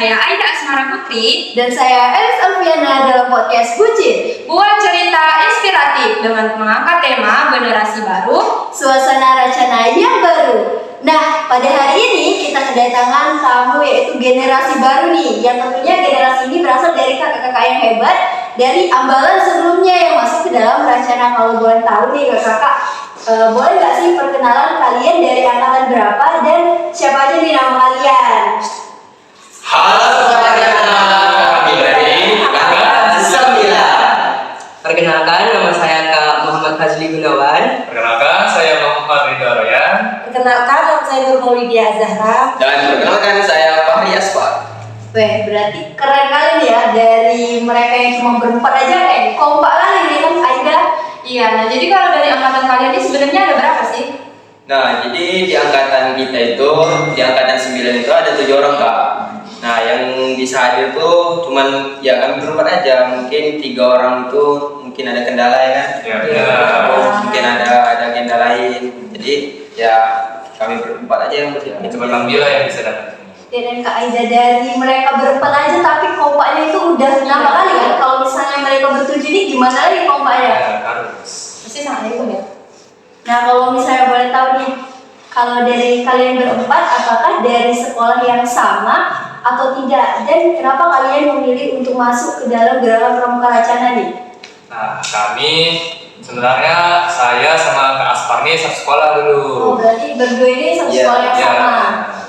saya Aida Asmara Putri dan saya Elis Alfiana dalam podcast Bucin. buat cerita inspiratif dengan mengangkat tema generasi baru, Suasana Racana yang baru. Nah, pada hari ini kita kedatangan tamu yaitu generasi baru nih. Yang tentunya generasi ini berasal dari kakak-kakak yang hebat dari ambalan sebelumnya yang masuk ke dalam Racana. Kalau boleh tahu nih kakak, boleh nggak sih perkenalan kalian dari angkatan berapa dan siapa aja nih nama kalian? Halo Sobat Racana, kami dari angkatan 9. Perkenalkan, nama saya Kak Muhammad Fazli Gunawan. Perkenalkan, saya Muhammad Ridho Royan. Perkenalkan, nama saya Nur Maulidia Zahra. Dan perkenalkan, saya Fahri Asfar. Weh, berarti keren kali nih ya, dari mereka yang cuma berempat aja kayak kompak kali nih kan Aida. Iya, nah jadi kalau dari angkatan kalian ini sebenarnya ada berapa sih? Nah, jadi di angkatan kita itu, di angkatan 9 itu ada 7 orang Kak. Nah, yang bisa hadir tuh cuman ya kami berempat aja. Mungkin 3 orang itu mungkin ada kendala ya kan? Iya. Mungkin ada agenda lain. Jadi ya kami berempat aja yang berdiri. Cuma Bang Bila yang bisa datang. Ya, dan Kak Aida dari mereka berempat aja tapi kompaknya itu udah nama kali kan. Kalau misalnya mereka bertujuh ini gimana lagi kompaknya? Harus. Pasti sangat hebat ya. Nah, kalau misalnya boleh tahu nih, kalau dari kalian berempat apakah dari sekolah yang sama atau tidak? Dan kenapa kalian memilih untuk masuk ke dalam gerakan Pramuka Racana nih? Nah, kami sebenarnya saya sama Kak Aspar nih satu sekolah dulu. Oh, berarti berdua ini satu Iya, sekolah yang Ya, sama.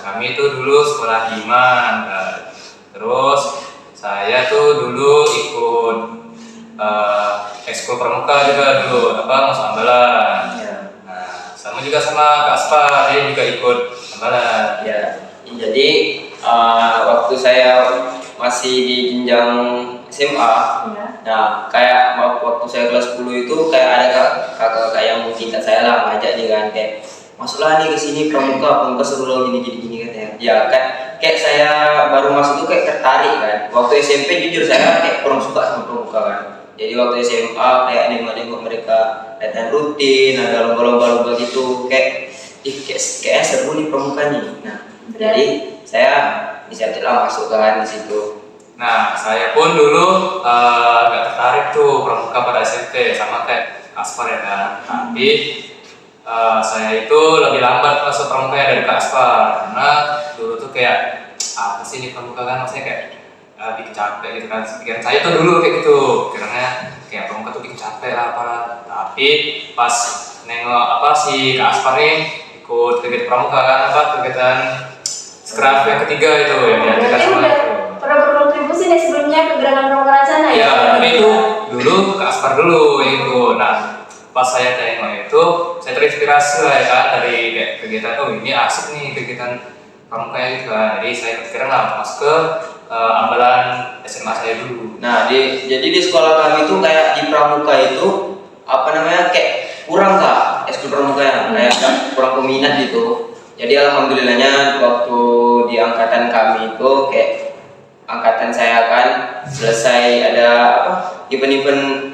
kami itu dulu sekolah di Iman. Terus saya tuh dulu ikut ekskul pramuka juga dulu, masuk ambalan. Ya. Nah, sama juga sama Kak Aspar, dia juga ikut ambalan. Ya, jadi waktu saya masih di jenjang SMA, Ya. nah kayak waktu saya kelas 10 itu kayak ada kakak-kakak yang minta saya lah ngajak nih kan kayak masuklah nih ke sini pramuka seru loh gini katanya. Ya kan kayak saya baru masuk tuh kayak tertarik kan. Waktu SMP jujur saya kayak kurang suka sama pramuka kan. Jadi waktu SMA kayak nengok mereka latihan rutin, ada lomba-lomba gitu kayak kayak seru nih pramuka nih. Nah, jadi saya inisiatif lah masuk kan di situ. Nah, saya pun dulu nggak tertarik tuh pramuka pada SMP sama kayak Aspar ya kan. Tapi saya itu lebih lambat masuk pramuka ya dari Kak Aspar karena dulu tuh kayak apa sih ini pramuka kan, maksudnya kayak bikin capek gitu kan. Pikiran saya tuh dulu kayak gitu, pikirannya kayak pramuka tuh bikin capek lah apalah. Tapi pas nengok si Kak Aspar nih ikut kegiatan pramuka kan, kegiatan Scrap yang ketiga itu yang diadakan Berarti sama udah itu. pernah berkontribusi nih sebelumnya ke gerakan Pramuka Racana ya? Ya, tapi itu dulu Kak Aspar dulu itu. Nah, pas saya tengok itu, saya terinspirasi lah ya kan dari kayak kegiatan, oh ini asik nih kegiatan pramuka gitu kan. Jadi saya kepikiran lah masuk ke ambalan SMA saya dulu. Nah, jadi di sekolah kami tuh kayak di pramuka itu kayak kurang Kak ekskul pramuka kayak kurang peminat gitu. Jadi alhamdulillahnya waktu di angkatan kami itu kayak angkatan saya kan selesai ada event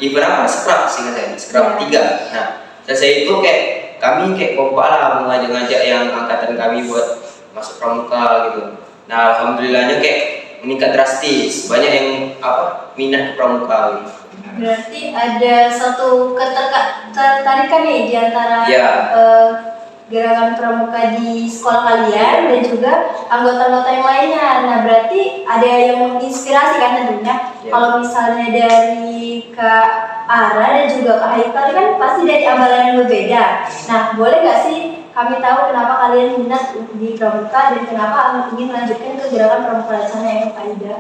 scrap sih katanya scrap 3. Nah, selesai itu kayak kami kayak kompak lah mengajak-ngajak yang angkatan kami buat masuk pramuka gitu. Nah, alhamdulillahnya kayak meningkat drastis, banyak yang minat ke pramuka gitu. Berarti ada satu ketertarikan nih di antara Ya. gerakan pramuka di sekolah kalian dan juga anggota-anggota yang lainnya. Nah, berarti ada yang menginspirasi kan tentunya. Ya. Kalau misalnya dari Kak Ara dan juga Kak Haikal kan pasti dari ambalan yang berbeda. Nah, boleh nggak sih kami tahu kenapa kalian minat di pramuka dan kenapa ingin melanjutkan ke gerakan Pramuka Racana yang Kak Ida?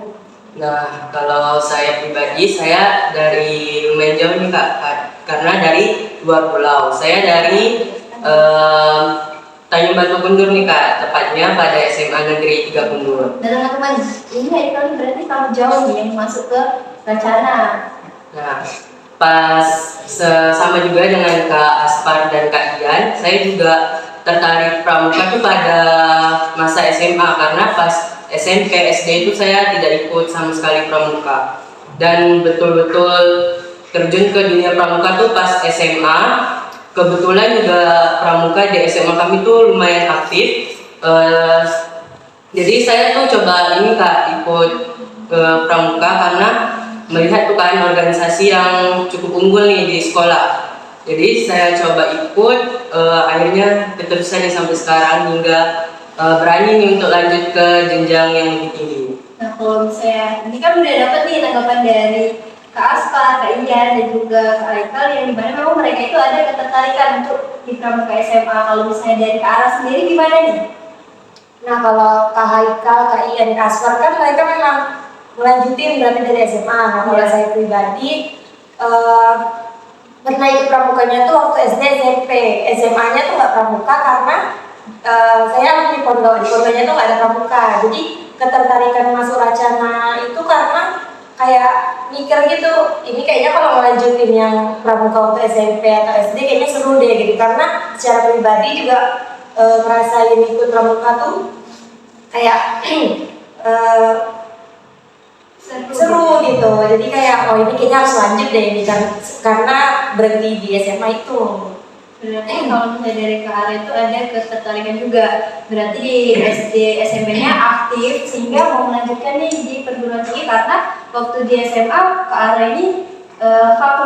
Nah, kalau saya pribadi, saya dari lumayan jauh nih Kak, karena dari luar pulau. Saya dari Tanjung Batu Kundur nih Kak, tepatnya pada SMA Negeri 3 Kundur. Dan teman-teman, ini Haikal berarti kamu jauh nih yang masuk ke Racana. Nah, pas sama juga dengan Kak Aspar dan Kak Dian, saya juga tertarik pramuka tuh pada masa SMA karena pas SMP SD itu saya tidak ikut sama sekali pramuka dan betul-betul terjun ke dunia pramuka tuh pas SMA. Kebetulan juga pramuka di SMA kami tuh lumayan aktif. Jadi saya tuh coba ini Kak ikut ke pramuka karena melihat tuh kan organisasi yang cukup unggul nih di sekolah. Jadi saya coba ikut, akhirnya keterusan nih sampai sekarang hingga berani nih untuk lanjut ke jenjang yang lebih tinggi. Nah, kalau misalnya ini kan udah dapat nih tanggapan dari Kak Aspar, Kak Ian, dan juga Kak Haikal yang dimana memang mereka itu ada ketertarikan untuk di pramuka SMA. Kalau misalnya dari Kak Ara sendiri gimana nih? Nah, kalau Kak Haikal, Kak Ian, Kak Asfar kan mereka memang melanjutin berarti dari SMA. Nah, kalau saya pribadi pernah ikut pramukanya tuh waktu SD, SMP. SMA-nya tuh nggak pramuka karena saya di pondok pondoknya tuh nggak ada pramuka. Jadi ketertarikan masuk Racana itu karena kayak mikir gitu, ini kayaknya kalau melanjutin yang pramuka waktu SMP atau SD kayaknya seru deh gitu. Karena secara pribadi juga ngerasain ikut pramuka tuh kayak seru gitu. Jadi kayak oh ini kayaknya harus lanjut deh ini kan karena berhenti di SMA itu. Berarti kalau misalnya dari Kak Ara itu ada ketertarikan juga. Berarti di SD, SMP-nya aktif sehingga mau melanjutkan nih di perguruan tinggi karena waktu di SMA Kak Ara ini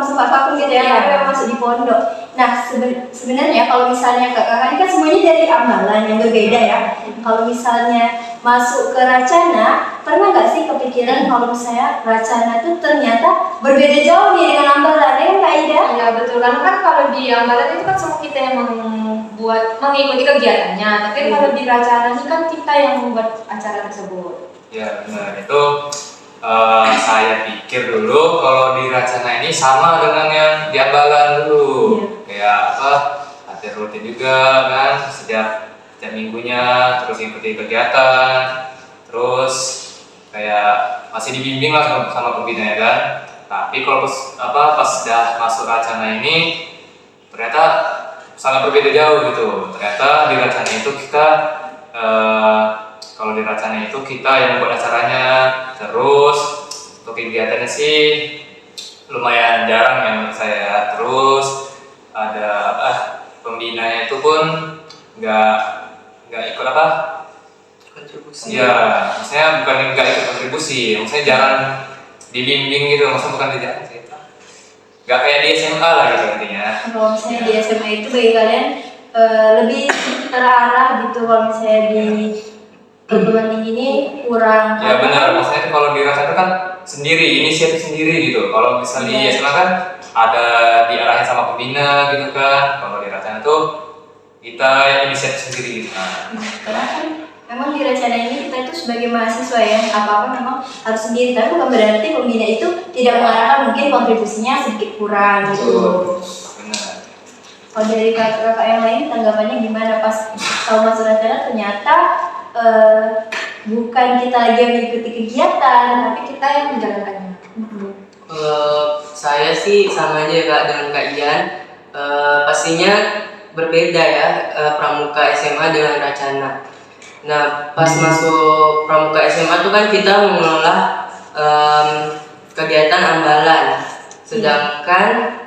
sempat vakum gitu ya, karena masih di pondok. Nah sebenarnya kalau misalnya kakak ini kan semuanya dari amalan yang berbeda ya. Kalau misalnya masuk ke Racana, pernah nggak sih kepikiran kalau misalnya Racana itu ternyata berbeda jauh nih dengan amalan ya Kak Ida? Ya betul, karena kan kalau di Ambalan itu kan semua kita yang mengikuti kegiatannya, tapi kalau di Racana ini kan kita yang membuat acara tersebut. Ya benar, itu saya pikir dulu kalau di Racana ini sama dengan yang di Ambalan dulu. Kayak apa, latihan rutin juga kan, setiap minggunya, terus ikuti kegiatan, terus kayak masih dibimbing lah sama pembina ya kan. Tapi kalau pas udah masuk Racana ini ternyata sangat berbeda jauh gitu. Ternyata di Racana itu kita kalau di Racana itu kita yang buat acaranya, terus untuk kegiatannya sih lumayan jarang ya menurut saya. Terus ada pembinanya itu pun nggak ikut Kontribusi. ya, maksudnya bukan nggak ikut kontribusi, maksudnya jarang dibimbing gitu, maksudnya bukan tidak sih, nggak kayak di SMA lah gitu intinya. Kalau misalnya di SMA itu bagi kalian lebih terarah gitu, kalau misalnya di perguruan tinggi ini kurang. Ya benar, maksudnya kalau di Racana kan sendiri, inisiatif sendiri gitu. Kalau misalnya di SMA kan ada diarahin sama pembina gitu kan. Kalau di Racana tuh kita inisiatif sendiri gitu. Karena kan memang di Racana ini kita itu sebagai mahasiswa ya, apa-apa memang harus sendiri. Tapi bukan berarti pembina itu tidak mengarahkan, mungkin kontribusinya sedikit kurang gitu. Benar. Kalau dari kakak-kakak yang lain tanggapannya gimana pas tahu masuk Racana ternyata bukan kita lagi yang mengikuti kegiatan, tapi kita yang menjalankannya. Saya sih sama aja ya Kak dengan Kak Ian. Pastinya berbeda ya pramuka SMA dengan Racana. Nah pas masuk pramuka SMA tuh kan kita mengelola kegiatan ambalan, sedangkan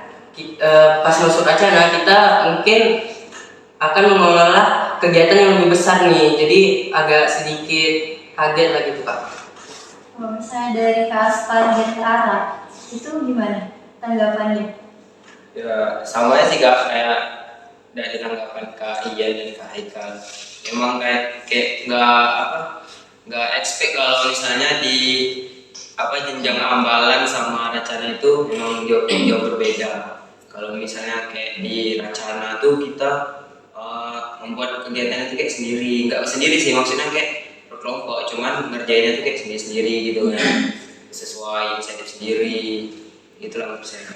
pas masuk Racana kita mungkin akan mengelola kegiatan yang lebih besar nih, jadi agak sedikit kaget lah gitu Kak. Kalau misalnya dari Kak Aspar dan Kak Ara, itu gimana tanggapannya? Ya sama sih Kak, kayak dari tanggapan Kak Ian dan Kak Haikal. Emang kayak nggak expect kalau misalnya di jenjang ambalan sama Racana itu memang jauh berbeda. Kalau misalnya kayak di Racana tuh kita membuat kegiatan itu kayak nggak sendiri sih, maksudnya kayak berkelompok, cuman ngerjainnya tuh kayak sendiri gitu kan, sesuai inisiatif sendiri, itulah menurut saya.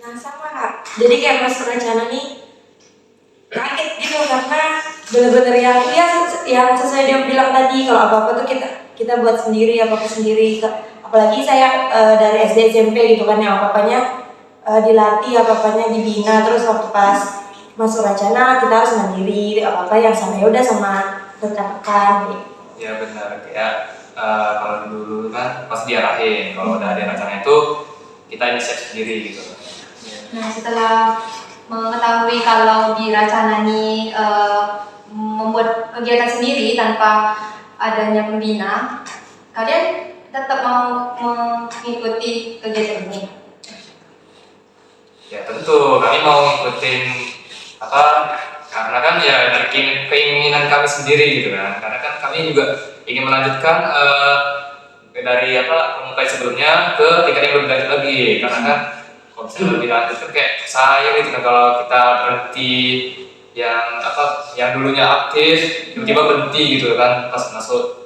Nah sama Kak, jadi kayak masuk Racana nih kaget gitu karena bener-bener yang sesuai dia bilang tadi, kalau apa-apa tuh kita buat sendiri, apa-apa sendiri. Apalagi saya dari SD SMP gitu kan, yang apa-apanya dilatih, apa-apanya dibina. Terus waktu pas masuk Racana kita harus mandiri, apa-apa yang sama ya udah sama rekan-rekan gitu. Ya benar, kayak kalau dulu kan pasti diarahin, kalau udah ada Racana itu kita inisiatif sendiri gitu. Nah setelah mengetahui kalau di Racana ini membuat kegiatan sendiri tanpa adanya pembina, kalian tetap mau mengikuti kegiatan ini? Ya tentu kami mau ngikutin apa, karena kan ya dari keinginan kami sendiri gitu kan, karena kan kami juga ingin melanjutkan dari apa pramuka sebelumnya ke tingkat yang lebih lanjut lagi, karena kan kalau misalnya lebih lanjut kan kayak sayang gitu kan kalau kita berhenti yang apa yang dulunya aktif tiba-tiba berhenti gitu kan pas masuk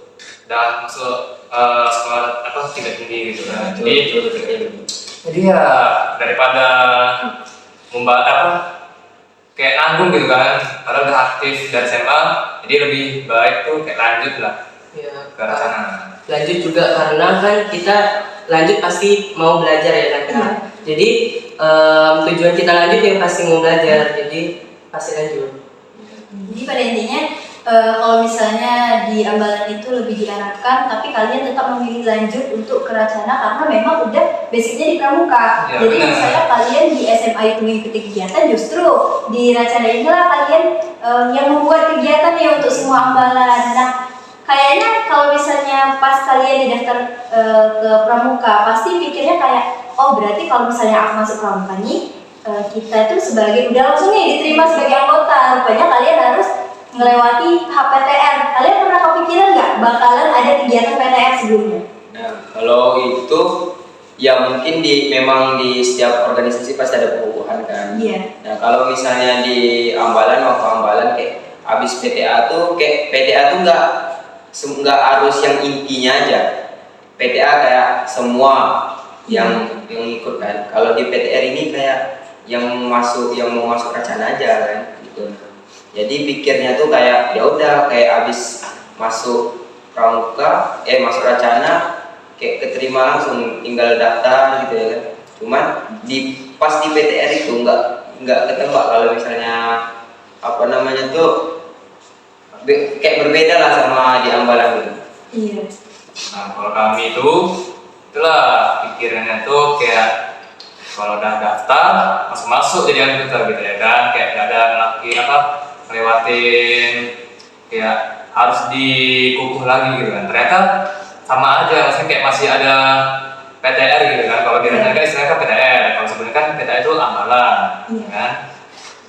sekolah apa tingkat tinggi gitu kan. Jadi ya daripada apa kayak nanggung gitu kan, padahal udah aktif dari SMA, jadi lebih baik tuh kayak lanjut lah Ya, ke arah sana. lanjut juga karena kan kita lanjut pasti mau belajar ya kan Kak. Jadi tujuan kita lanjut yang pasti mau belajar, jadi pasti lanjut. Jadi pada intinya kalau misalnya di Ambalan itu lebih diarahkan, tapi kalian tetap memilih lanjut untuk ke Racana karena memang udah basicnya di Pramuka. Ya, Jadi benar. misalnya kalian di SMA itu mengikuti kegiatan, justru di Racana inilah kalian yang membuat kegiatan ya untuk semua Ambalan. Nah, kayaknya kalau misalnya pas kalian didaftar ke Pramuka, pasti pikirnya kayak, oh berarti kalau misalnya aku masuk Pramuka nih, kita tuh sebagai udah langsung nih diterima sebagai anggota. Rupanya kalian harus melewati HPTR. Kalian pernah kepikiran nggak bakalan ada kegiatan PTR sebelumnya? Nah, kalau itu ya mungkin memang di setiap organisasi pasti ada perubahan kan. Iya. Nah, kalau misalnya di Ambalan, waktu Ambalan kayak habis PTA tuh kayak PTA tuh nggak harus yang intinya aja. PTA kayak semua yang ikut kan. Kalau di PTR ini kayak yang mau masuk Racana aja kan gitu. Jadi pikirnya tuh kayak ya udah kayak habis masuk Pramuka, masuk Racana kayak keterima langsung tinggal daftar gitu ya kan. Cuman pas di PTR itu nggak ketebak kalau misalnya apa namanya tuh kayak berbeda lah sama di Ambalan gitu. Iya. Nah kalau kami itulah pikirannya tuh kayak kalau udah daftar masuk jadi anggota gitu ya kan, kayak gak ada lagi apa ngelewatin kayak harus dikukuh lagi gitu kan. Ternyata sama aja, maksudnya kayak masih ada PTR gitu kan. Kalau di Racana kan istilahnya kan PTR, kalau sebelumnya kan PTR itu Ambalan kan.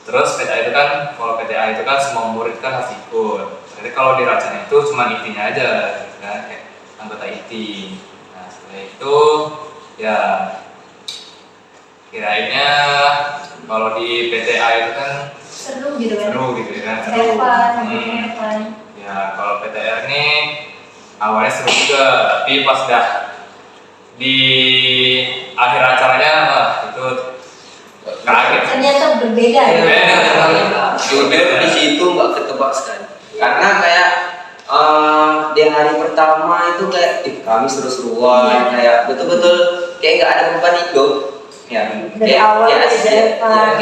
Terus PTA itu kan, kalau PTA itu kan semua murid kan harus ikut. Jadi kalau di Racana itu cuma intinya aja gitu kan, kayak anggota inti. Nah setelah itu ya kirainnya kalau di PTA itu kan Seru gitu kan? seru gitu kan, seru. Hewan, hewan. Ya kalau PTR ini awalnya seru juga, tapi pas dah di akhir acaranya itu kaget. Ternyata berbeda ya. Jujur di situ nggak ketebak sekali. Karena kayak di hari pertama itu kayak kami seru-seruan, kayak betul-betul kayak nggak ada beban itu. Ya, Dari awal kayak udah depan.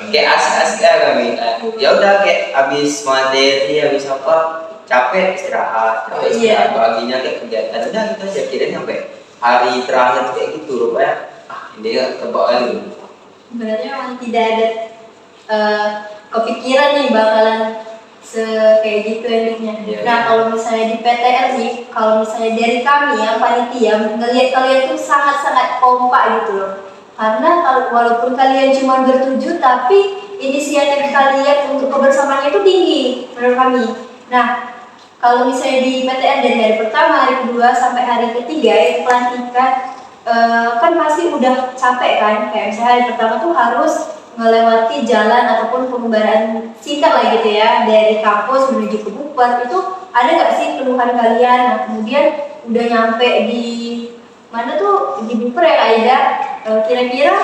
kayak asik-asik aja kami. Ya udah kayak habis materi, habis apa capek istirahat, Iya. baginya kayak kegiatan udah gitu aja. Kirain sampai hari terakhir kayak gitu rupanya ini nggak ketebak lagi. Sebenarnya memang tidak ada kepikiran nih bakalan kayak gitu endingnya. Iya, Nah iya. kalau misalnya di PTR nih, kalau misalnya dari kami yang panitia ngelihat kalian tuh sangat-sangat kompak gitu loh. Karena walaupun kalian cuma bertujuh, tapi inisiatif kalian untuk kebersamaannya itu tinggi menurut kami. Nah kalau misalnya di PTR dari hari pertama, hari kedua sampai hari ketiga itu pelantikan, kan pasti udah capek kan. Kayak misalnya hari pertama tuh harus melewati jalan ataupun pengembaraan singkat lah gitu ya, dari kampus menuju ke Buper. Itu ada nggak sih keluhan kalian? Nah kemudian udah nyampe di mana tuh, di Buper ya Kak Ida, kira-kira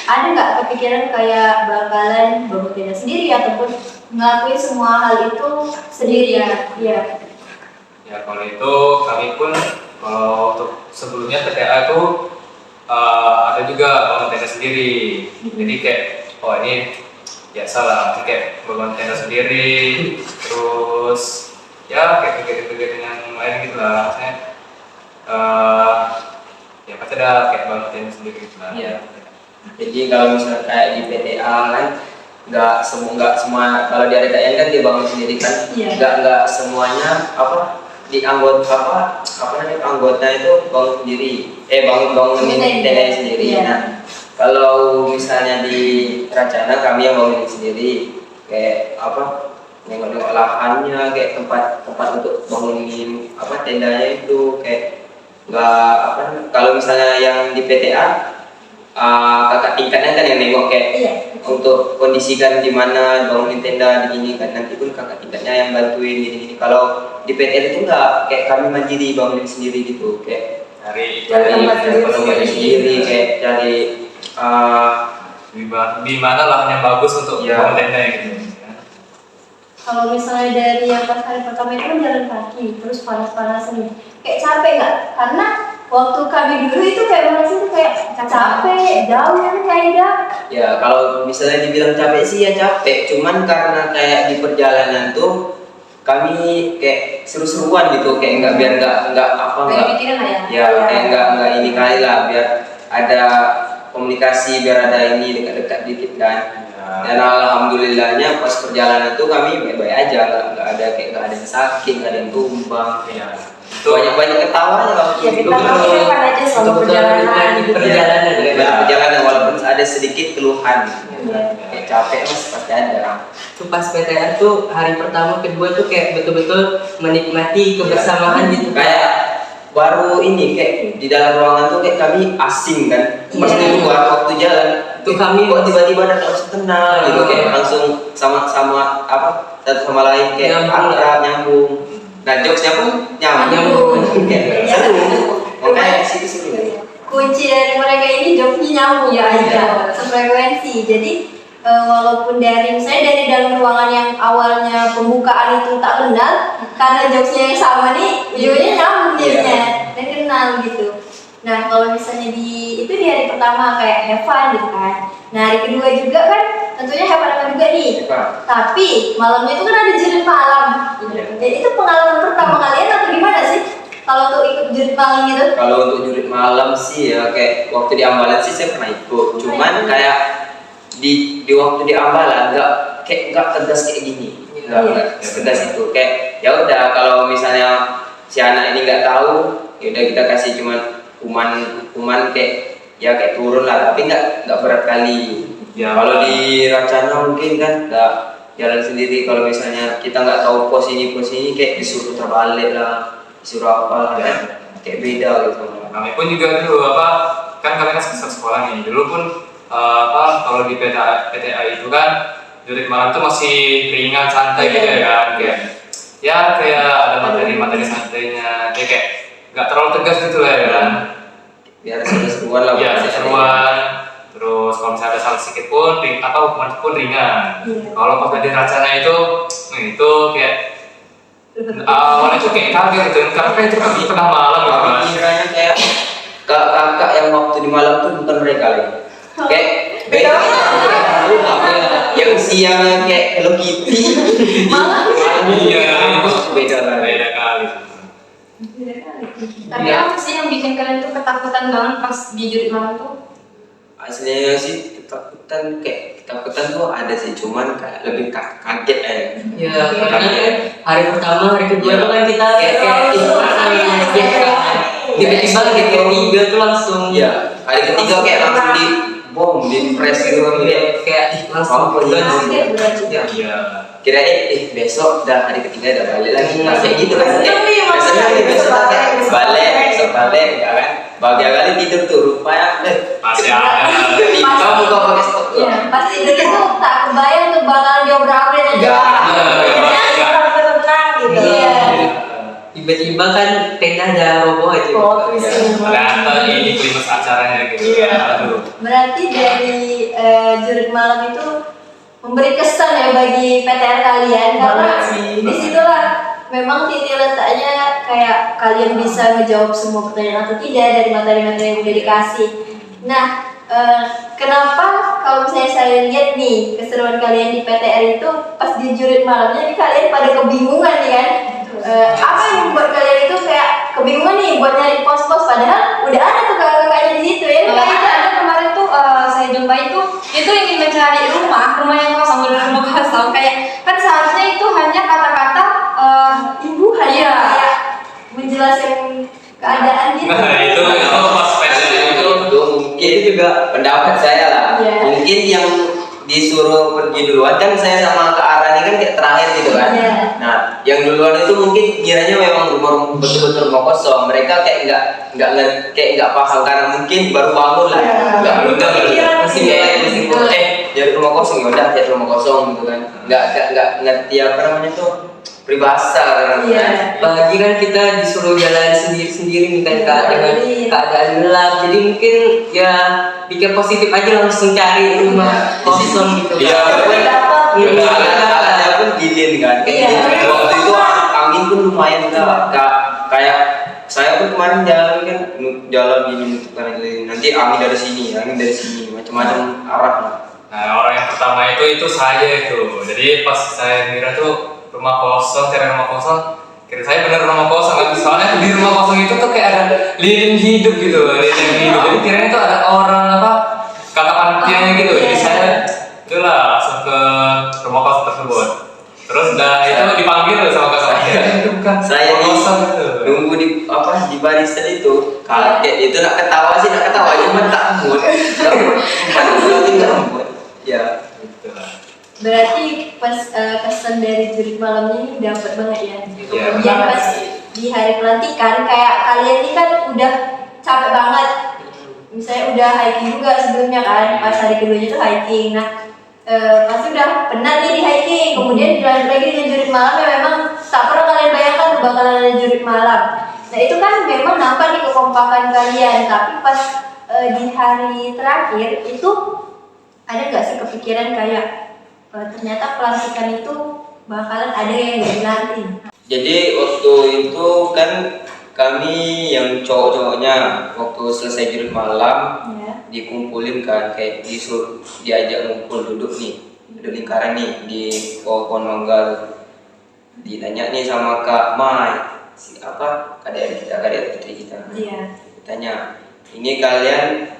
ada nggak kepikiran kayak bakalan bangun tenda sendiri ataupun ngelakuin semua hal itu sendiri ya? Iya. Ya kalau itu kami pun kalau untuk sebelumnya PTA itu ada juga bangun tenda sendiri. Jadi kayak oh ini biasa lah, mungkin kayak bangun tenda sendiri, terus ya kayak kegiatan-kegiatan yang lain gitu lah. Maksudnya ya pasti ada kayak bangun tenda sendiri gitu lah. Iya. Jadi kalau misalnya kayak di PTA kan nggak semua kalau di RKN kan dia bangun sendiri kan, Iya. nggak semuanya di anggota namanya anggota itu bangun sendiri, bangunin tendanya sendiri. Iya. Nah, kalau misalnya di Racana kami yang bangunin sendiri, kayak nengok-nengok lahannya, kayak tempat untuk bangunin tendanya itu, kayak nggak kalau misalnya yang di PTA kakak tingkatnya kan yang nengok kayak Iya. untuk kondisikan di mana bangunin tenda di ini kan, nanti pun kakak tingkatnya yang bantuin gini-gini. Kalau di PTN itu enggak, kayak kami mandiri bangunin sendiri gitu, kayak Dari tempat tempat sendiri, kayak cari di mana lahan yang bagus untuk Iya. bangun tenda gitu. Kalau misalnya dari yang pas hari pertama itu kan jalan kaki, terus panas-panasan nih, kayak capek nggak? Karena waktu kami dulu itu kayak merasa itu kayak capek, jauh kan kayak ya kalau misalnya dibilang capek sih ya capek, cuman karena kayak di perjalanan tuh kami kayak seru-seruan gitu, kayak biar nggak Banyak pikiran lah ya. ya kayak nggak ini kali lah, biar ada komunikasi, biar ada ini dekat-dekat dikit kan. Dan alhamdulillahnya pas perjalanan tuh kami baik-baik aja, nggak ada yang sakit, nggak ada yang tumbang. Iya. Banyak ketawanya kalau Ya kita mengingatkan aja selama perjalanan. Perjalanan. perjalanan walaupun ada sedikit keluhan gitu. Iya. Kayak capek mas pasti ada. Tuh pas PTN tuh hari pertama kedua tuh kayak betul-betul menikmati kebersamaan gitu. Kayak baru ini kayak di dalam ruangan tuh kayak kami asing kan, pas Iya. di luar waktu jalan Tuh kami kok tiba-tiba ada langsung kenal gitu, kayak langsung sama satu sama lain kayak Nyambung. akrab, nyambung. Nah jokesnya pun nyambung. Kayak Iya. seru. Makanya situ seru. kunci dari mereka ini jobnya nyambung Iya, aja, iya. sefrekuensi. Jadi walaupun dari misalnya dari dalam ruangan yang awalnya pembukaan itu tak kenal, karena jokesnya yang sama nih, ujungnya nyambung jadinya dan kenal gitu. Nah kalau misalnya di hari pertama kayak have fun gitu kan. Nah hari kedua juga kan tentunya have fun juga nih. Tapi malamnya itu kan ada jurit malam. Iya. Jadi itu pengalaman pertama kalian atau gimana sih? Kalau untuk ikut jurit malam gitu? Kalau untuk jurit malam sih ya kayak waktu di Ambalan sih saya pernah ikut. Cuman kayak di waktu di Ambalan nggak tegas kayak gini. Nggak tegas itu. Kayak ya udah kalau misalnya si anak ini nggak tahu, ya udah kita kasih cuman kuman kayak turun lah, tapi nggak berat kali. Ya. Kalau di Racana mungkin kan nggak jalan sendiri. Kalau misalnya kita nggak tahu pos ini kayak disuruh terbalik lah, disuruh apa lah, kan kayak beda gitu. Kami pun juga dulu kan kami kan satu sekolah nih. Dulu pun kalau di PTA itu kan jurit malam tuh masih ringan santai gitu ya kan, kayak ada materi santainya, dia kayak nggak terlalu tegas gitu lah ya kan. Biar seru-seruan lah. Ya seruan. Terus kalau misalnya ada salah sedikit pun hukuman pun ringan. Kalau pas di Racana itu kayak awalnya tuh kayak kaget gitu, karena kan itu kan di tengah malam gitu kan. Kiranya kayak kakak yang waktu di malam tuh bukan mereka lagi. Kayak beda. Yang siangnya kayak Hello Kitty. Malam Iya, itu beda lah. beda kali. Tapi apa sih yang bikin kalian tuh ketakutan banget pas di jurit malam tuh? Aslinya sih ketakutan tuh ada sih, cuman kayak lebih kaget aja. Ya, karena kan hari pertama, hari kedua tuh kan kita kayak tiba-tiba hari ketiga tuh langsung Iya, hari ketiga kayak langsung di bom, di press gitu kan, kayak langsung apa bulan iya. sih. Iya. Kira besok udah hari ketiga udah balik lagi, kayak gitu kan. Tapi Biasanya maksudnya besok kayak besok balik, balik. besok balik, ya kan. Bahagia kali tidur tuh rupanya Masih ada. ketika buka pakai stok tuh. Iya, pasti itu tak kebayang tuh bakal diobrak-abrik aja. Enggak. Iya. tenang gitu. Iya. Tiba-tiba kan tenda ada roboh aja. Oh, pusing Ternyata ini klimaks acaranya gitu. Iya. Aduh. Berarti dari jurit malam itu memberi kesan ya bagi PTR kalian, karena Banget sih. disitulah memang titik letaknya kayak kalian bisa ngejawab semua pertanyaan atau tidak dari materi-materi yang udah dikasih. Nah, kenapa kalau misalnya saya lihat nih keseruan kalian di PTR itu pas di jurit malamnya nih kalian pada kebingungan nih kan? Apa yang membuat kalian itu kayak kebingungan nih buat nyari pos-pos, padahal udah ada tuh kakak-kakaknya di situ ya? Ada kemarin tuh saya jumpai tuh itu ingin mencari rumah rumah yang kosong, bener rumah kosong. Kayak kan seharusnya itu hanya kata-kata Ibu hanya Iya. kayak menjelaskan keadaan gitu. Nah itu pas PSM itu itu mungkin itu juga pendapat saya lah. Iya. Mungkin yang disuruh pergi duluan kan saya sama Kak Ara ini kan kayak terakhir gitu kan. Iya. Nah, yang duluan itu mungkin kiranya memang rumah betul-betul rumah kosong. Mereka kayak nggak paham karena mungkin baru bangun lah. Iya. Nggak udah Pikiran masih sih. kayak jadi rumah kosong ya udah jadi rumah kosong gitu kan. Nggak ngerti apa namanya tuh peribahasa kan. Iya. Apalagi kan kita disuruh jalan sendiri-sendiri nih kan Kak, dengan Iya. keadaan gelap. Jadi mungkin ya pikir positif aja, langsung cari rumah kosong gitu. Iya, Kak. Dapat. Iya. Alatnya pun dingin kan. Kayak Iya. gitu. Waktu itu angin pun lumayan kayak saya pun kemarin jalan gini untuk kanan kiri. Nanti angin dari sini, macam-macam arah lah. Nah orang yang pertama itu saya itu. Jadi pas saya kira tuh rumah kosong, cari rumah kosong, kira saya bener rumah kosong kan. Soalnya di rumah kosong itu tuh kayak ada lilin hidup gitu, lilin hidup. Jadi kiranya tuh ada orang apa kakak panitianya gitu. Jadi saya itulah langsung ke rumah kosong tersebut. Terus udah itu dipanggil sama kakak panitia. Itu bukan Saya rumah di kosong itu. nunggu di barisan itu kaget itu nak ketawa cuma tak mood. Ya. Itulah. Berarti pas kesan dari jurit malamnya ini dapat banget ya. Iya. Kemudian pas di hari pelantikan kayak kalian ini kan udah capek banget. Misalnya udah hiking juga sebelumnya kan, pas hari keduanya tuh hiking. Nah, pasti udah penat nih di hiking. Kemudian dilanjut lagi dengan jurit malam yang memang tak pernah kalian bayangkan bakalan ada jurit malam. Nah itu kan memang nampak nih kekompakan kalian. Tapi pas di hari terakhir itu ada nggak sih kepikiran kayak ternyata pelantikan itu bakalan ada yang nggak dilantik? Jadi waktu itu kan kami yang cowok-cowoknya waktu selesai jurit malam Ya. dikumpulin kan kayak diajak ngumpul duduk lingkaran nih di pohon mangga. Ditanya nih sama Kak Mai, KDR putri kita. Iya. Ditanya, ini kalian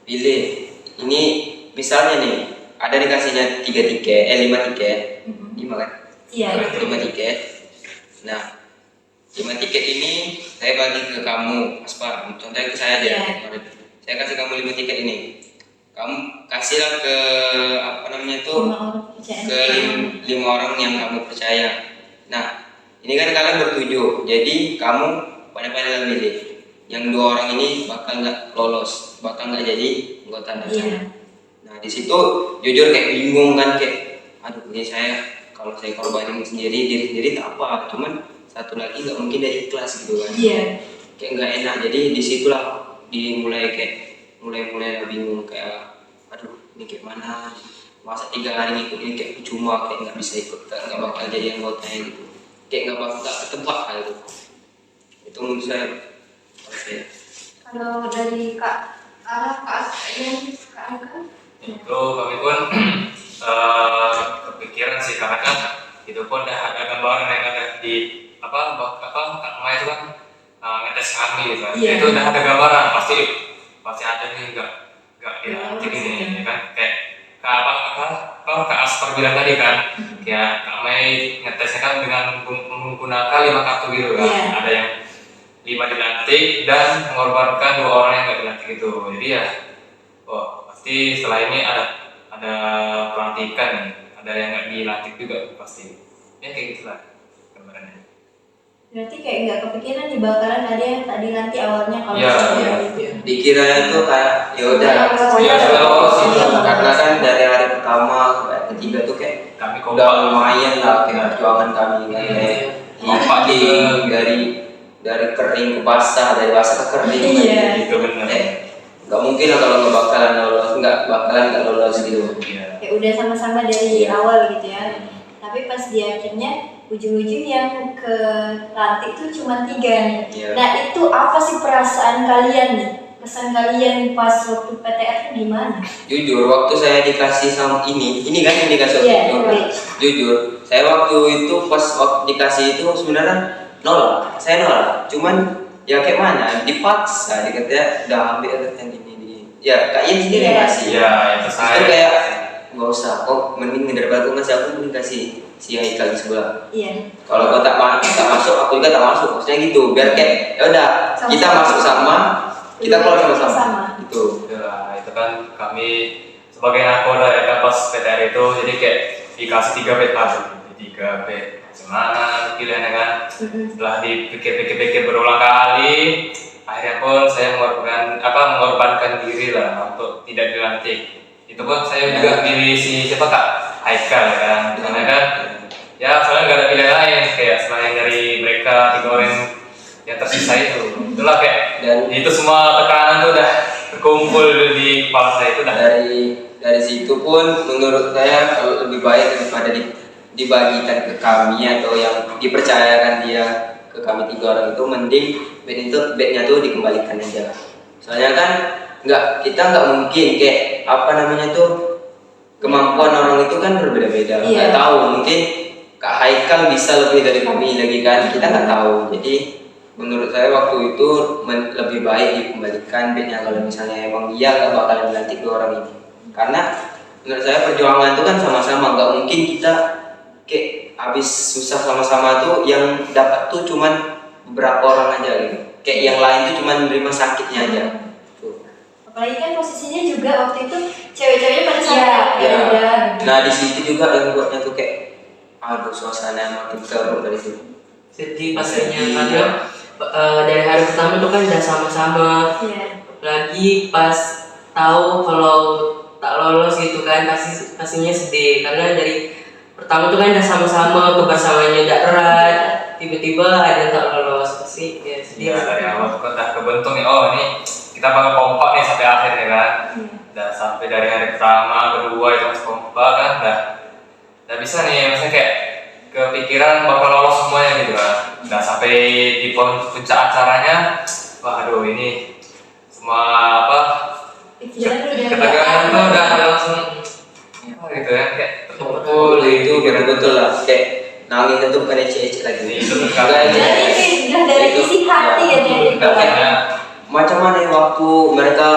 pilih, ini misalnya nih ada dikasihnya 5 tiket, 5 kan? Iya. 5 tiket. Nah, 5 tiket ini saya bagi ke kamu, Aspar. Contohnya ke saya aja. Iya. Saya kasih kamu 5 tiket ini. Kamu kasihlah ke ke 5 orang yang kamu percaya. Nah, ini kan kalian bertujuh. Jadi kamu pada milih. Yang 2 orang ini bakal nggak lolos, bakal nggak jadi anggota Iya. nasional. Nah, di situ jujur kayak bingung kan kayak, aduh ini kalau saya korbanin diri sendiri tak apa, cuman satu lagi nggak mungkin dia ikhlas gitu kan. Iya. Kayak nggak enak. Jadi disitulah mulai bingung kayak, aduh ini kayak mana? Masa 3 hari ngikut ini kayak cuma kayak nggak bisa ikut, nggak bakal jadi anggotanya gitu. Kayak nggak ketebak hal itu. Itu menurut saya. Oke. Kalau dari Kak Ara, Kak Angka, Itu kami pun kepikiran sih karena kan itu pun udah ada gambaran yang ada di Kak Mai itu kan ngetes kami gitu kan. Iya. Itu udah ada gambaran pasti ada nih nggak dilantik ini ya kan kayak Kak Aspar bilang tadi kan kayak Kak Mai ngetesnya kan dengan menggunakan 5 kartu gitu kan. Iya. Ada yang 5 dilantik dan mengorbankan 2 orang yang nggak dilantik itu. Jadi ya pasti setelah ini ada pelantikan nih, ada yang nggak dilantik juga pasti. Ya kayak gitulah gambarannya. Berarti kayak nggak kepikiran nih bakalan ada yang tadi nanti awalnya kalau Iya, misalnya iya. gitu. Dikira itu kayak ya udah Iya, sudah lolos sih. karena kan dari hari pertama sampai ketiga tuh kayak Kami udah kompak. lumayan lah kayak perjuangan kami kan kayak Kompak hiking dari kering ke basah, dari basah ke kering. Iya. Gitu benar. Nggak mungkin lah kalau nggak bakalan nggak lolos gitu. Iya. Kayak udah sama-sama dari awal gitu ya. Tapi pas di akhirnya ujung-ujung yang ke lantik tuh cuma 3 nih. Iya. Nah itu apa sih perasaan kalian nih? Kesan kalian pas waktu PTR tuh gimana? Jujur waktu saya dikasih sama ini kan yang dikasih waktu Iya, itu. iya. Jujur saya waktu itu pas dikasih itu sebenarnya nolak. Saya nolak. Cuman ya kayak mana? Dipaksa dikatanya udah ambil yang ini. Ya Kak Ian sendiri yang Iya. kasih. Iya, itu saya. Itu kayak nggak usah, kok mending daripada kau ngasih aku mending kasih si Haikal di sebelah. Iya. Kalau kau tak masuk, aku juga tak masuk. Maksudnya gitu, biar kayak ya udah kita masuk sama, kita keluar sama-sama. Sama. Gitu. Ya, itu kan kami sebagai nakoda ya kan pas PTR itu, jadi kayak dikasih 3 bed aduh, 3 bed gimana pilihannya kan. Setelah dipikir-pikir berulang kali, akhirnya pun saya mengorbankan diri lah untuk tidak dilantik. Itu pun saya juga pilih si siapa kak Haikal ya kan, karena kan ya soalnya nggak ada pilihan lain kayak selain dari mereka 3 orang yang tersisa itulah kayak Dan itu semua tekanan tuh udah terkumpul di kepala saya itu dah. dari situ pun menurut saya kalau lebih baik daripada dibagikan ke kami atau yang dipercayakan dia ke kami 3 orang itu, mending bednya tuh dikembalikan aja. Soalnya kan kita nggak mungkin kayak apa namanya tuh, kemampuan orang itu kan berbeda-beda. Nggak tahu, mungkin Kak Haikal bisa lebih dari kami lagi kan, kita nggak tahu. Jadi menurut saya waktu itu lebih baik dikembalikan bednya kalau misalnya emang dia nggak bakalan dilantik 2 orang ini. Karena menurut saya perjuangan itu kan sama-sama, nggak mungkin kita kayak habis susah sama-sama tuh yang dapat tuh cuman beberapa orang aja gitu. Kayak yang lain tuh cuman menerima sakitnya aja. Apalagi kan posisinya juga waktu itu cewek-ceweknya pada sakit. Ya. Ya. Nah di situ juga yang buatnya tuh kayak aduh suasana makin teruk dari situ. Sedih pastinya karena dari hari pertama tuh kan udah sama-sama. Iya. Lagi pas tahu kalau tak lolos gitu kan pastinya sedih karena dari pertama tuh kan udah sama-sama, kebersamaannya udah erat, tiba-tiba ada yang tak lolos pasti ya sedih. Ya dari awal tuh udah kebentuk nih, oh ini kita bakal kompak nih sampai akhir ya kan. Dan sampai dari hari pertama, kedua itu masih kompak kan, udah bisa nih, maksudnya kayak kepikiran bakal lolos semuanya gitu kan. Udah sampai di puncak acaranya, wah aduh ini semua ketegangan tuh udah langsung gitu ya, kayak terkumpul itu betul-betul lah kayak nangis itu bukan ecek-ecek lagi. Itu Jadi udah dari isi hati ya dia. Makanya Macam mana waktu mereka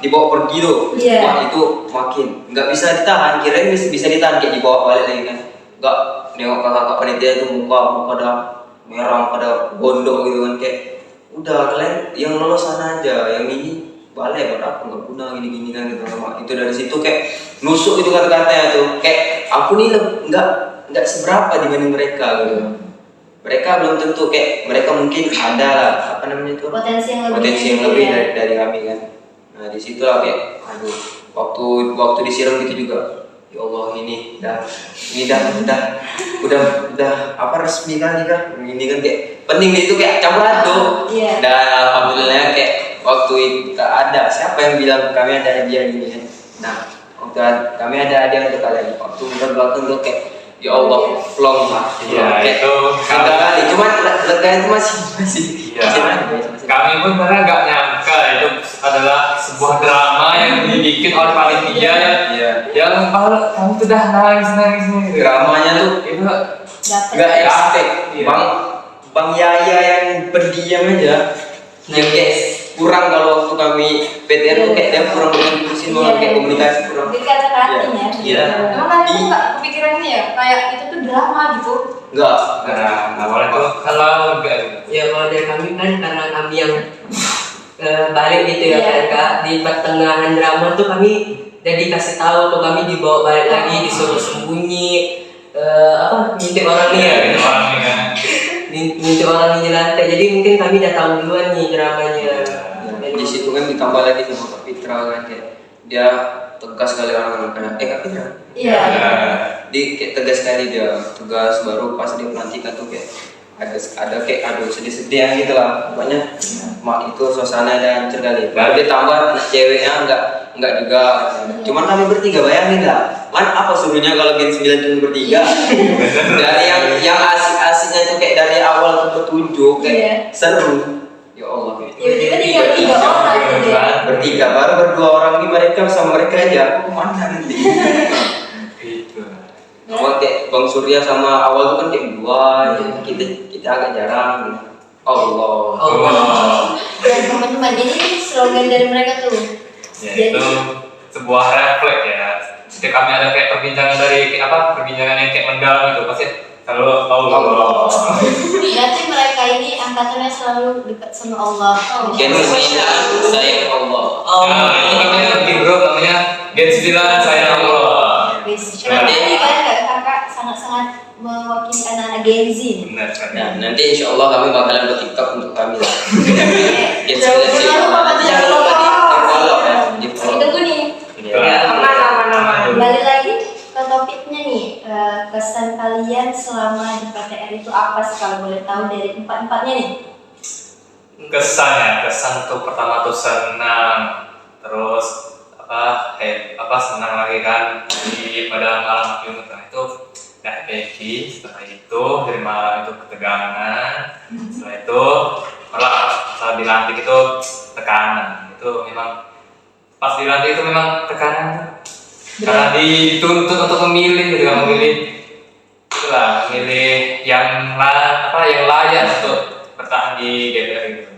dibawa pergi tuh, Iya. wah itu makin nggak bisa ditahan, kirain bisa ditahan kayak dibawa balik lagi kan. Nggak, nengok kakak panitia itu muka pada merah, pada gondok gitu kan, kayak udah kalian yang lolos sana aja, yang ini balik buat apa, nggak guna gini-gini kan gitu. Itu dari situ kayak nusuk itu kata-katanya tuh, kayak aku nih nggak seberapa dibanding mereka gitu. Mereka belum tentu kayak mereka mungkin ada lah apa namanya itu Potensi yang lebih ya. dari kami kan. Nah di situ lah kayak aduh, waktu disiram gitu juga, ya Allah ini udah apa resmi kali kan ini kan kayak penting itu kayak campur aduk. Iya. Dan alhamdulillah kayak waktu itu ada siapa yang bilang kami ada hadiah gini kan. Nah waktu kami ada hadiah untuk kalian, waktu belakang tuh kayak ya Allah plong lah. Iya, Kayak itu agak kali cuman lega itu masih Iya. Kami pun karena nggak nyangka itu adalah sebuah drama yang dibikin oleh panitia ya. Iya. Yang kamu tuh dah nangis gitu. Dramanya tuh Itu nggak expect. Iya. Bang Yaya yang pendiam aja, yang kayak kurang kalau waktu kami PTR tuh kayak dia kurang berkontribusi banget, kayak komunikasi kurang. Dekat hatinya. Iya. Emang kalian tuh nggak kepikiran ini ya, kayak itu tuh drama gitu? Enggak. nah awalnya tuh kalau enggak Ya kalau dari kami kan karena kami yang balik gitu ya kan kak, di pertengahan drama tuh kami udah dikasih tahu tuh kami dibawa balik lagi, disuruh sembunyi ngintip orang nih ya, gitu orang nih kan. ngintip orang nih di lantai, jadi mungkin kami udah tahu duluan nih dramanya. Di situ kan ditambah lagi sama Kak Fitra kan, kayak dia tegas sekali orang kayak Kak Fitra. Iya. Kayak tegas sekali dia, tegas baru pas dia pelantikan tuh kayak ada kayak aduh sedih-sedih gitu lah. Pokoknya mak itu suasana dan hancur kali. Baru dia tambah ceweknya enggak juga. Cuman kami bertiga bayangin lah. Man apa suruhnya kalau Gen 9 cuma bertiga? Dari yang asik-asiknya itu kayak dari awal ke petunjuk kayak seru. Ya Allah. Tiba-tiba tinggal 3 orang gitu ya. Bertiga baru berdua orang ini mereka sama mereka aja. Aku kemana nanti? Gitu. Awal kayak Bang Surya sama awal tuh kan kayak dua, kita agak jarang gitu. Allah. Dan teman-teman ini slogan dari mereka tuh. Ya itu sebuah refleks ya. setiap kami ada kayak perbincangan dari kayak apa, perbincangan yang kayak mendalam itu pasti selalu Allah. Berarti mereka ini angkatannya selalu dekat sama Allah. Gen 9 sayang Allah. Nah, itu namanya di grup namanya Gen 9 sayang Allah. Kenapa nih kan kakak sangat-sangat mewakili anak-anak Gen Z. Benar kan? Nah, nanti insya Allah kami bakalan buat TikTok untuk kami lah. Gen 9 Jangan sayang lupa, Allah. jangan lupa. Di-follow ya, di-follow. Ditunggu nih. Ya. Aman. Kembali lagi ke topiknya nih, kesan kalian selama di PTR itu apa sih kalau boleh tahu dari empat-empatnya nih? Kesan tuh pertama tuh senang, terus senang lagi kan pada malam Nabi Muhammad itu nggak happy. Setelah itu dari malam itu ketegangan, setelah itu malah saat dilantik itu tekanan. Itu memang pas dilantik itu memang tekanan tuh. Karena dituntut untuk memilih gitu kan, memilih yang layak untuk bertahan di DPR gitu.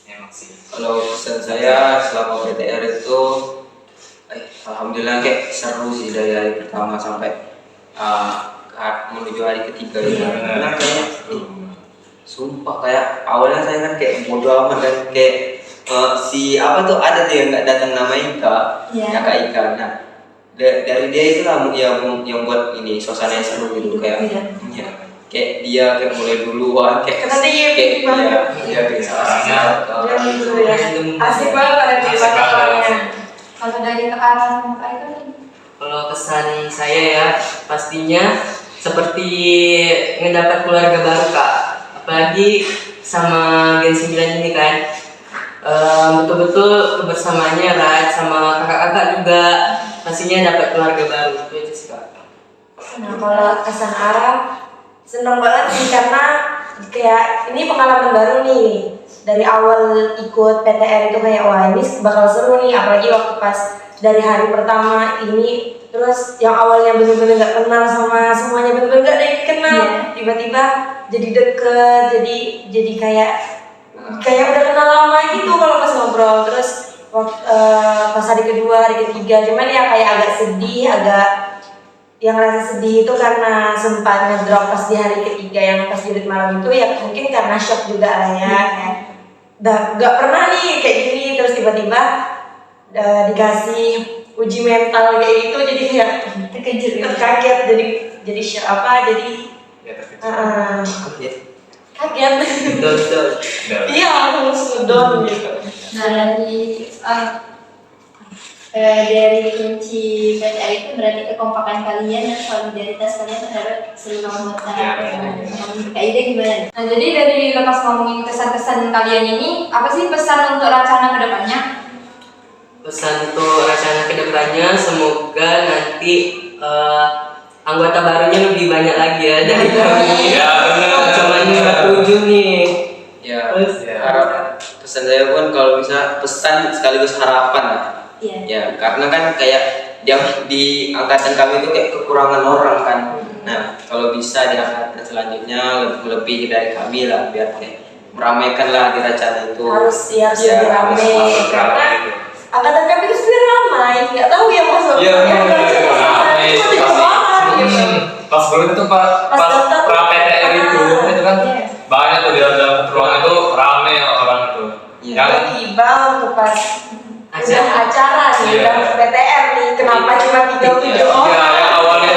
Emang sih. Kalau pesan saya selama PTR itu, alhamdulillah kayak seru sih dari hari pertama sampai menuju hari ketiga itu. Benar kayaknya. Sumpah kayak awalnya saya kan kayak bodo amat dan kayak ada tuh yang nggak datang nama Ika, kakak Ika. Nah dari dia itu lah yang buat ini suasana yang seru gitu kayak kayak dia kayak mulai duluan kayak Karena dia kayak banget. dia biasa Asik banget ada di belakangnya. Kalau dari ke arah muka itu nih. Kalau kesan saya ya pastinya seperti mendapat keluarga baru kak, apalagi sama Gen 9 ini kan. Betul-betul kebersamaannya erat sama kakak-kakak juga, pastinya dapat keluarga baru itu aja sih kak. Nah kalau kesan Aram seneng banget sih karena kayak ini pengalaman baru nih. Dari awal ikut PTR itu kayak wah ini bakal seru nih, apalagi waktu pas dari hari pertama ini terus yang awalnya bener-bener gak kenal sama semuanya, bener-bener gak ada yang kenal, tiba-tiba jadi deket, jadi kayak udah kenal lama gitu kalau pas ngobrol. Terus pas hari kedua, hari ketiga, cuman ya kayak agak sedih, yang rasa sedih itu karena sempat ngedrop pas di hari ketiga yang pas jilid malam itu ya mungkin karena shock juga lah ya. Gak pernah nih kayak gini, terus tiba-tiba dikasih uji mental kayak gitu, jadi kayak kaget, jadi shock kaget. Betul. Iya, langsung ngedon gitu. Nah dari kunci PTR itu berarti kekompakan kalian dan solidaritas kalian terhadap seluruh anggota. Kak Ida gimana? Nah, jadi dari lepas ngomongin kesan-kesan kalian ini, apa sih pesan untuk Racana ke depannya? Pesan untuk rencana kedepannya semoga nanti anggota barunya lebih banyak lagi ya dari kami. Ya benar. Cuma 7 nih. Ya, harap pesan saya pun kalau bisa pesan sekaligus harapan lah. Iya. Ya, karena kan kayak di angkatan kami itu kayak kekurangan orang kan. Nah, kalau bisa di angkatan selanjutnya lebih dari kami lah, biar kayak meramaikan lah di Racana itu. Harus lebih rame karena angkatan kami itu sebenarnya ramai, nggak tahu ya masuk. Iya, pas dulu itu pas pra PTR itu kan banyak tuh di dalam ruangan itu rame orang itu. Tiba-tiba untuk pas udah acara nih, udah PTR nih, kenapa cuma 37 orang? Iya, yang awalnya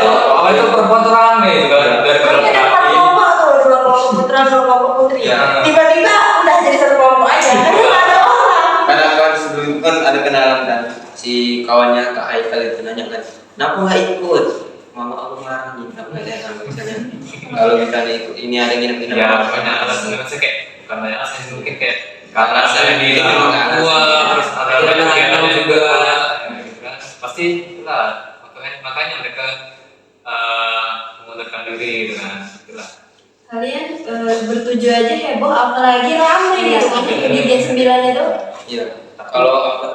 itu perempuan tuh rame juga dari Kan ada 4 kelompok tuh, 2 kelompok putra, 2 kelompok putri. Ya. Tiba-tiba udah jadi 1 kelompok aja, kan nggak ada orang. Karena kan sebelum itu kan ada kenalan kan si kawannya Kak Haikal itu nanya kan, kenapa nggak ikut? Mama aku marah nih, kenapa nggak datang misalnya? Kalau misalnya ikut ini ada nginep-nginep. Ya, banyak alasan sih kayak bukan banyak alasan mungkin kayak karena saya di orang tua, terus ada kegiatannya juga, gitu kan. Pasti lah, makanya mereka mengundurkan diri gitu kan, itulah. Kalian bertuju aja heboh, apalagi ramai gitu kan di Gen 9 itu. Iya.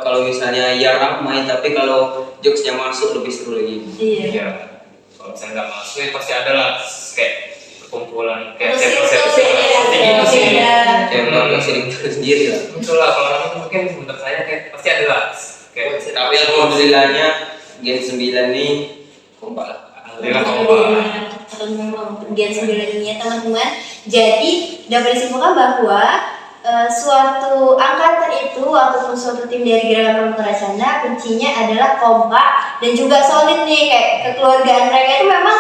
Kalau misalnya ya ramai, tapi kalau jokesnya masuk lebih seru lagi. Iya. Iya. Kalau misalnya nggak masuk, ya pasti ada lah kayak perkumpulan kayak Terus seperti itu sih. Kayak keluarga sering sendiri lah. Betul lah, kalau itu mungkin menurut saya kayak pasti ada lah. Kayak Tapi alhamdulillahnya Gen 9 nih kompak lah. Alhamdulillah kompak. Gen 9 ini ya teman-teman. Jadi dapat disimpulkan bahwa suatu angkatan itu ataupun suatu tim dari Gerakan Pramuka Racana kuncinya adalah kompak dan juga solid nih, kayak kekeluargaan mereka itu memang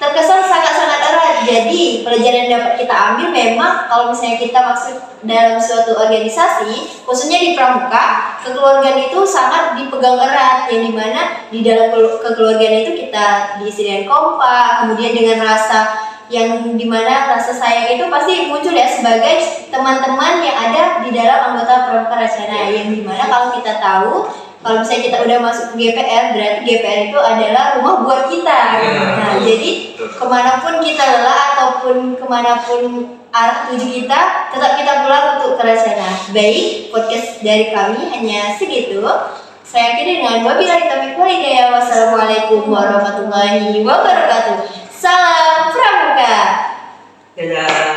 terkesan sangat-sangat erat. Jadi pelajaran yang dapat kita ambil memang kalau misalnya kita maksud dalam suatu organisasi, khususnya di pramuka, kekeluargaan itu sangat dipegang erat, yang dimana di dalam kekeluargaan itu kita diisi dengan kompak, kemudian dengan rasa yang dimana rasa sayang itu pasti muncul ya sebagai teman-teman yang ada di dalam anggota Pramuka Racana, yang dimana kalau kita tahu kalau misalnya kita udah masuk ke GPR, berarti GPR itu adalah rumah buat kita. Nah, jadi kemanapun kita lelah ataupun kemanapun arah tuju kita, tetap kita pulang untuk ke Racana. Baik, podcast dari kami hanya segitu. Saya akhiri dengan wabillahi taufiq wal hidayah. Wassalamualaikum warahmatullahi wabarakatuh. Salam Pramuka. Dadah.